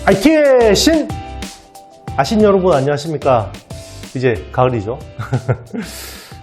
IT의 신! 아신 여러분 안녕하십니까? 이제 가을이죠.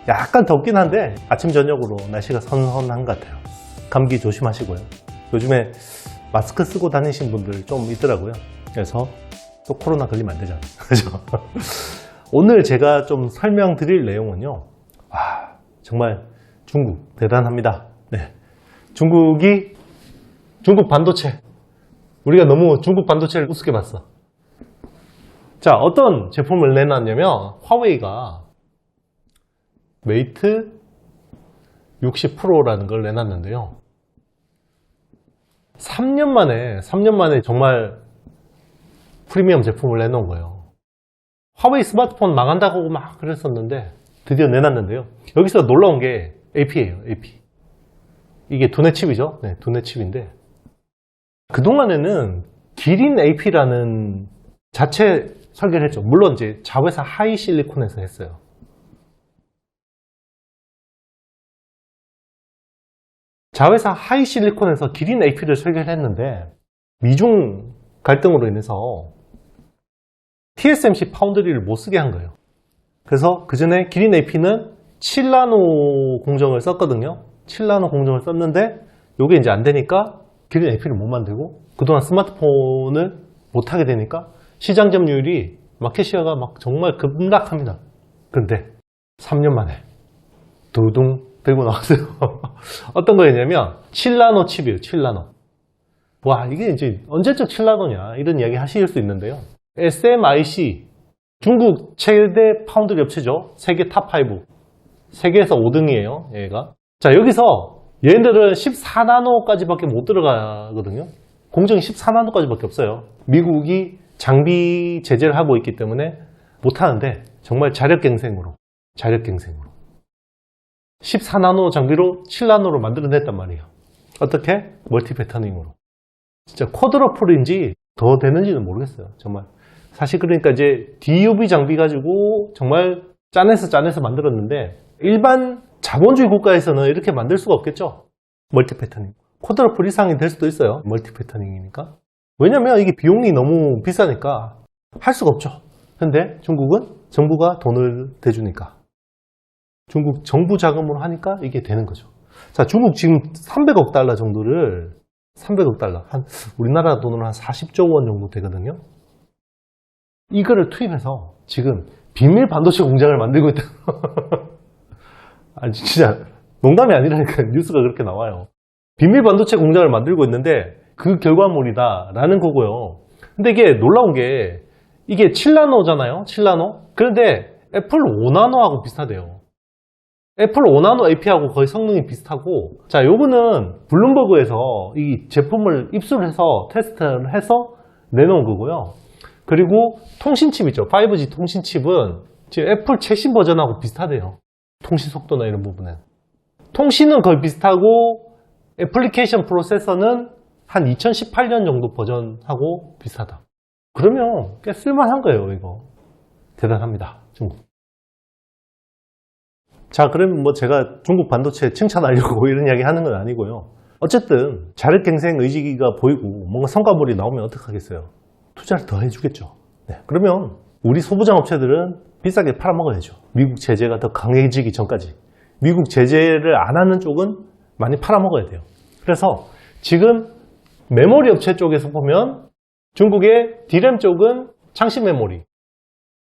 약간 덥긴 한데 아침 저녁으로 날씨가 선선한 것 같아요. 감기 조심하시고요. 요즘에 마스크 쓰고 다니신 분들 좀 있더라고요. 그래서 또 코로나 걸리면 안 되잖아요. 그죠? 오늘 제가 좀 설명드릴 내용은요. 정말 중국 대단합니다. 네. 중국 반도체. 우리가 너무 중국 반도체를 우습게 봤어. 자, 어떤 제품을 내놨냐면 화웨이가 메이트 60 프로라는 걸 내놨는데요. 3년 만에 정말 프리미엄 제품을 내놓은 거예요. 화웨이 스마트폰 망한다고 막 그랬었는데 드디어 내놨는데요. 여기서 놀라운 게 AP예요. AP. 이게 두뇌 칩이죠. 네, 두뇌 칩인데 그동안에는 기린 AP라는 자체 설계를 했죠. 물론 이제 자회사 하이실리콘에서 했어요. 자회사 하이실리콘에서 기린 AP를 설계를 했는데 미중 갈등으로 인해서 TSMC 파운드리를 못 쓰게 한 거예요. 그래서 그 전에 기린 AP는 7나노 공정을 썼거든요. 7나노 공정을 썼는데 이게 이제 안 되니까 기린 AP를 못 만들고 그동안 스마트폰을 못 하게 되니까 시장 점유율이 마켓시어가 막 정말 급락합니다. 그런데 3년 만에 두둥 들고 나왔어요. 어떤 거였냐면 7나노 칩이에요. 7나노. 와, 이게 이제 언제적 7나노냐 이런 이야기 하실 수 있는데요. SMIC 중국 최대 파운드리 업체죠. 세계 탑5. 세계에서 5등이에요. 얘가. 자, 여기서 얘네들은 14나노까지밖에 못 들어가거든요. 공정이 14나노까지밖에 없어요. 미국이 장비 제재를 하고 있기 때문에 못하는데 정말 자력갱생으로 14나노 장비로 7나노로 만들어냈단 말이에요. 어떻게? 멀티 패터닝으로. 진짜 쿼드러플인지 더 되는지는 모르겠어요. 정말. 사실 그러니까 이제 DUV 장비 가지고 정말 짜내서 만들었는데 일반 자본주의 국가에서는 이렇게 만들 수가 없겠죠. 멀티 패터닝. 쿼드러플 이상이 될 수도 있어요. 멀티 패터닝이니까. 왜냐면 이게 비용이 너무 비싸니까 할 수가 없죠. 근데 중국은 정부가 돈을 대주니까. 중국 정부 자금으로 하니까 이게 되는 거죠. 자, 중국 지금 300억 달러 정도를 300억 달러. 우리나라 돈으로 한 40조 원 정도 되거든요. 이거를 투입해서 지금 비밀 반도체 공장을 만들고 있다. 아니, 진짜 농담이 아니라니까 뉴스가 그렇게 나와요. 비밀 반도체 공장을 만들고 있는데 그 결과물이다 라는 거고요. 근데 이게 놀라운 게 이게 7나노잖아요. 7나노. 그런데 애플 5나노하고 비슷하대요. 애플 5나노 AP하고 거의 성능이 비슷하고, 자, 요거는 블룸버그에서 이 제품을 입수해서 테스트를 해서 내놓은 거고요. 그리고 통신칩 있죠. 5G 통신칩은 지금 애플 최신 버전하고 비슷하대요. 통신 속도나 이런 부분은. 통신은 거의 비슷하고 애플리케이션 프로세서는 한 2018년 정도 버전하고 비슷하다. 그러면 꽤 쓸만한 거예요, 이거. 대단합니다, 중국. 자, 그럼 뭐 제가 중국 반도체 칭찬하려고 이런 이야기 하는 건 아니고요. 어쨌든 자력갱생 의지가 보이고 뭔가 성과물이 나오면 어떡하겠어요? 투자를 더 해주겠죠. 네, 그러면 우리 소부장 업체들은 비싸게 팔아먹어야죠. 미국 제재가 더 강해지기 전까지. 미국 제재를 안 하는 쪽은 많이 팔아먹어야 돼요. 그래서 지금 메모리 업체 쪽에서 보면 중국의 D램 쪽은 창시 메모리,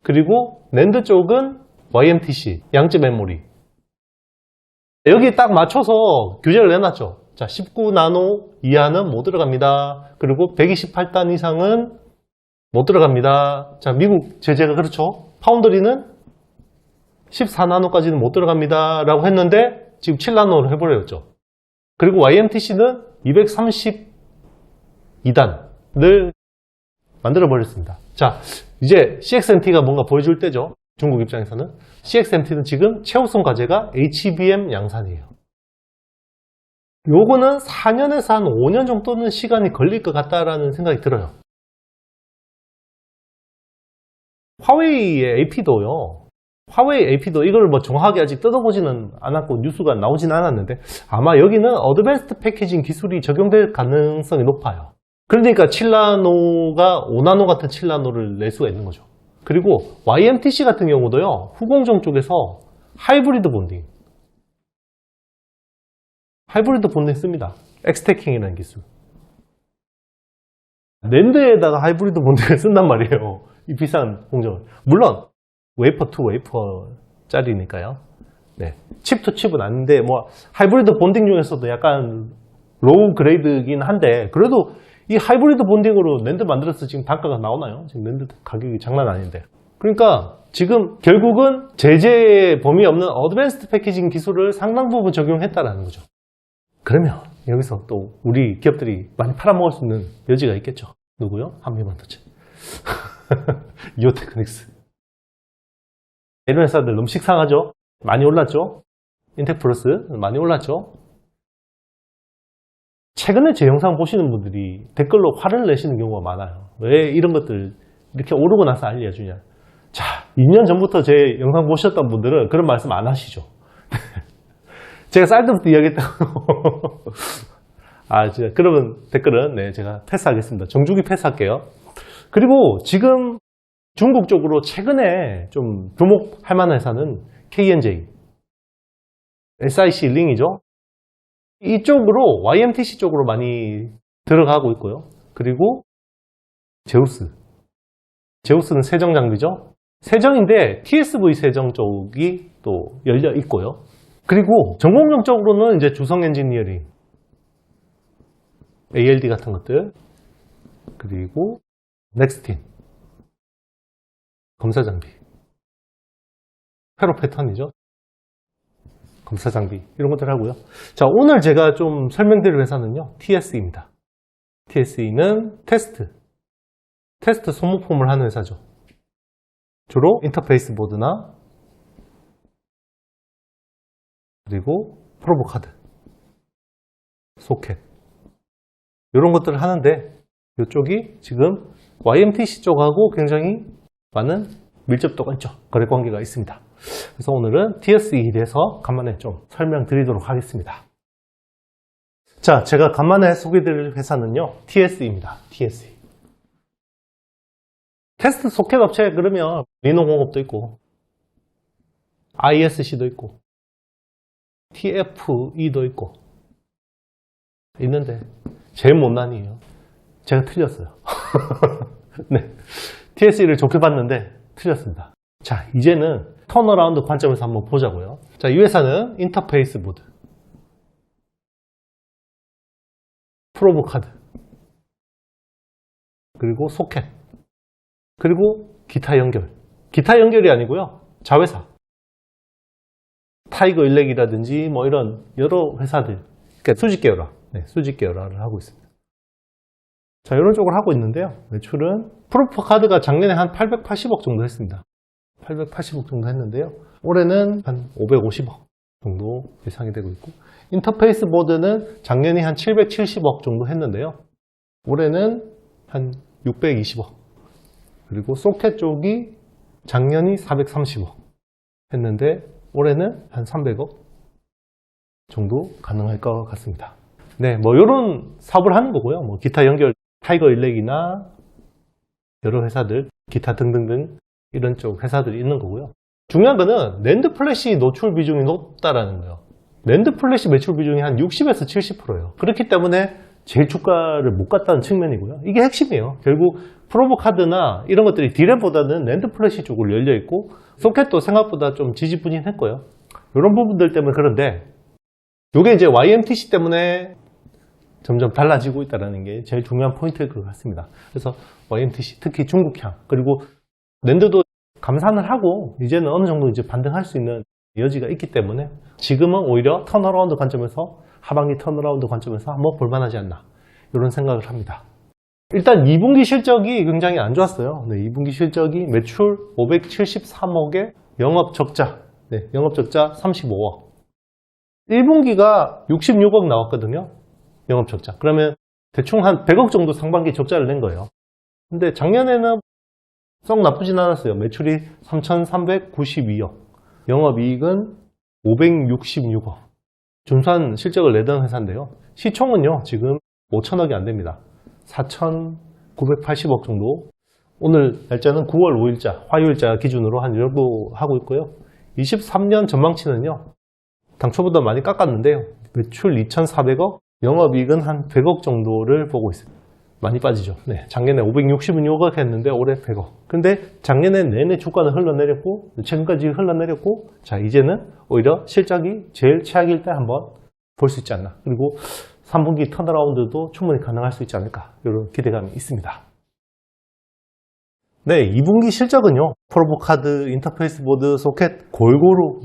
그리고 낸드 쪽은 YMTC, 양재 메모리. 여기 딱 맞춰서 규제를 내놨죠. 자, 19나노 이하는 못 들어갑니다. 그리고 128단 이상은 못 들어갑니다. 자, 미국 제재가 그렇죠. 파운드리는 14나노까지는 못 들어갑니다. 라고 했는데 지금 7나노로 해버렸죠. 그리고 YMTC는 232단을 만들어버렸습니다. 자, 이제 CXMT가 뭔가 보여줄 때죠. 중국 입장에서는. CXMT는 지금 최우선 과제가 HBM 양산이에요. 요거는 4년에서 한 5년 정도는 시간이 걸릴 것 같다라는 생각이 들어요. 화웨이의 AP도요. 화웨이 AP도 이걸 뭐 정확하게 아직 뜯어보지는 않았고 뉴스가 나오진 않았는데 아마 여기는 어드밴스드 패키징 기술이 적용될 가능성이 높아요. 그러니까 7나노가 5나노 같은 7나노를 낼 수가 있는 거죠. 그리고 YMTC 같은 경우도요, 후공정 쪽에서 하이브리드 본딩 씁니다. 엑스태킹이라는 기술. 낸드에다가 하이브리드 본딩을 쓴단 말이에요. 이 비싼 공정을. 물론 웨이퍼 투 웨이퍼짜리니까요. 네. 칩 투 칩은 아닌데 뭐 하이브리드 본딩 중에서도 약간 로우 그레이드긴 한데, 그래도 이 하이브리드 본딩으로 낸드 만들어서 지금 단가가 나오나요? 지금 낸드 가격이 장난 아닌데. 그러니까 지금 결국은 제재 범위 없는 어드밴스드 패키징 기술을 상당 부분 적용했다라는 거죠. 그러면 여기서 또 우리 기업들이 많이 팔아먹을 수 있는 여지가 있겠죠. 누구요? 한미반도체. 이오테크닉스. 이런 회사들 너무 식상하죠? 많이 올랐죠? 인텍플러스 많이 올랐죠? 최근에 제 영상 보시는 분들이 댓글로 화를 내시는 경우가 많아요. 왜 이런 것들 이렇게 오르고 나서 알려주냐. 자, 2년 전부터 제 영상 보셨던 분들은 그런 말씀 안 하시죠. 제가 쌀 때부터 이야기했다고. 진짜. 그러면 댓글은, 네, 제가 패스하겠습니다. 정주기 패스할게요. 그리고 지금 중국 쪽으로 최근에 좀 주목할 만한 회사는 KNJ, SIC 링이죠. 이쪽으로, YMTC 쪽으로 많이 들어가고 있고요. 그리고 제우스는 세정 장비죠. 세정인데 TSV 세정 쪽이 또 열려 있고요. 그리고 전공용 쪽으로는 이제 주성 엔지니어링, ALD 같은 것들, 그리고 넥스틴, 검사 장비, 페로 패턴이죠. 검사 장비, 이런 것들 하고요. 자, 오늘 제가 좀 설명드릴 회사는요, TSE입니다. TSE는 테스트 소모품을 하는 회사죠. 주로 인터페이스 보드나 그리고 프로브 카드, 소켓, 이런 것들을 하는데, 이쪽이 지금 YMTC 쪽하고 굉장히 많은 밀접도가 있죠. 거래 관계가 있습니다. 그래서 오늘은 TSE에 대해서 간만에 좀 설명드리도록 하겠습니다. 자, 제가 간만에 소개드릴 회사는요, TSE입니다. TSE. 테스트 소켓 업체 그러면 리노공업도 있고, ISC도 있고, TFE도 있고 있는데 제일 못난이에요. 제가 틀렸어요. 네, TSE를 좋게 봤는데 틀렸습니다. 자, 이제는 턴어라운드 관점에서 한번 보자고요. 자, 이 회사는 인터페이스 보드, 프로브 카드, 그리고 소켓, 그리고 기타 연결이 아니고요, 자회사, 타이거 일렉이라든지 뭐 이런 여러 회사들, 그러니까 수직 계열화를 하고 있습니다. 자, 이런 쪽을 하고 있는데요. 매출은 프로브 카드가 작년에 한 880억 정도 했습니다. 880억 정도 했는데요. 올해는 한 550억 정도 예상이 되고 있고, 인터페이스 보드는 작년에 한 770억 정도 했는데요. 올해는 한 620억. 그리고 소켓 쪽이 작년이 430억 했는데 올해는 한 300억 정도 가능할 것 같습니다. 네, 뭐 이런 사업을 하는 거고요. 뭐 기타 연결, 타이거 일렉이나 여러 회사들, 기타 등등등 이런 쪽 회사들이 있는 거고요. 중요한 거는 낸드 플래시 노출 비중이 높다라는 거예요. 낸드 플래시 매출 비중이 한 60에서 70%예요. 그렇기 때문에 제일 주가를 못 갔다는 측면이고요. 이게 핵심이에요. 결국 프로브 카드나 이런 것들이 디램보다는 낸드 플래시 쪽으로 열려 있고, 소켓도 생각보다 좀 지지부진했고요. 이런 부분들 때문에 그런데, 이게 이제 YMTC 때문에 점점 달라지고 있다는 게 제일 중요한 포인트일 것 같습니다. 그래서 YMTC, 특히 중국향, 그리고 낸드도 감산을 하고 이제는 어느 정도 이제 반등할 수 있는 여지가 있기 때문에 지금은 오히려 턴어라운드 관점에서, 하반기 턴어라운드 관점에서 한번 볼만하지 않나, 이런 생각을 합니다. 일단 2분기 실적이 굉장히 안 좋았어요. 네, 2분기 실적이 매출 573억에 영업 적자 35억. 1분기가 66억 나왔거든요. 영업 적자. 그러면 대충 한 100억 정도 상반기 적자를 낸 거예요. 근데 작년에는 썩 나쁘진 않았어요. 매출이 3,392억. 영업이익은 566억. 준수한 실적을 내던 회사인데요. 시총은요, 지금 5천억이 안 됩니다. 4,980억 정도. 오늘 날짜는 9월 5일자, 화요일자 기준으로 한 이 정도 하고 있고요. 23년 전망치는요, 당초보다 많이 깎았는데요. 매출 2,400억, 영업이익은 한 100억 정도를 보고 있습니다. 많이 빠지죠. 네, 작년에 566억 했는데 올해 100억. 근데 작년에 내내 주가는 흘러내렸고 최근까지 흘러내렸고, 자 이제는 오히려 실적이 제일 최악일 때 한번 볼 수 있지 않나. 그리고 3분기 턴어라운드도 충분히 가능할 수 있지 않을까, 이런 기대감이 있습니다. 네, 2분기 실적은요, 프로보카드, 인터페이스 보드, 소켓 골고루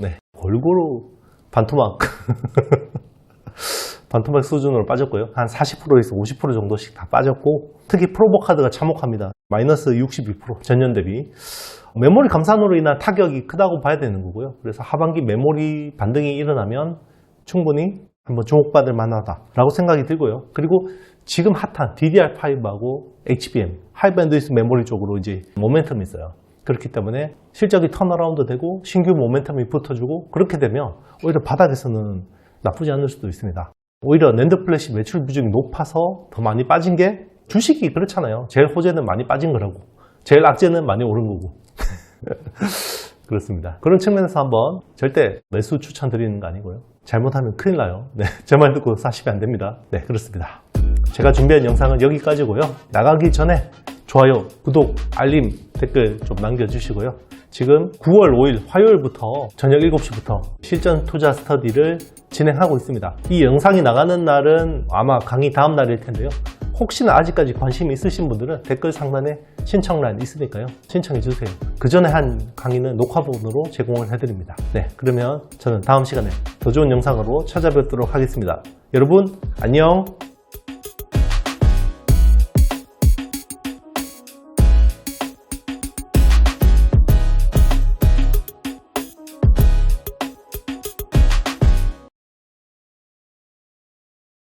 반토막 반토막 수준으로 빠졌고요. 한 40%에서 50% 정도씩 다 빠졌고, 특히 프로보카드가 참혹합니다. 마이너스 62% 전년 대비. 메모리 감산으로 인한 타격이 크다고 봐야 되는 거고요. 그래서 하반기 메모리 반등이 일어나면 충분히 한번 주목받을 만하다라고 생각이 들고요. 그리고 지금 핫한 DDR5하고 HBM, 하이밴드위스 메모리 쪽으로 이제 모멘텀이 있어요. 그렇기 때문에 실적이 턴어라운드 되고 신규 모멘텀이 붙어주고, 그렇게 되면 오히려 바닥에서는 나쁘지 않을 수도 있습니다. 오히려 낸드 플래시 매출 비중이 높아서 더 많이 빠진 게, 주식이 그렇잖아요. 제일 호재는 많이 빠진 거라고, 제일 악재는 많이 오른 거고. 그렇습니다. 그런 측면에서 한번, 절대 매수 추천드리는 거 아니고요. 잘못하면 큰일 나요. 네, 제 말 듣고 사시면 안 됩니다. 네, 그렇습니다. 제가 준비한 영상은 여기까지고요. 나가기 전에 좋아요, 구독, 알림, 댓글 좀 남겨주시고요. 지금 9월 5일 화요일부터 저녁 7시부터 실전 투자 스터디를 진행하고 있습니다. 이 영상이 나가는 날은 아마 강의 다음 날일 텐데요. 혹시나 아직까지 관심이 있으신 분들은 댓글 상단에 신청란 있으니까요. 신청해 주세요. 그 전에 한 강의는 녹화본으로 제공을 해드립니다. 네, 그러면 저는 다음 시간에 더 좋은 영상으로 찾아뵙도록 하겠습니다. 여러분, 안녕!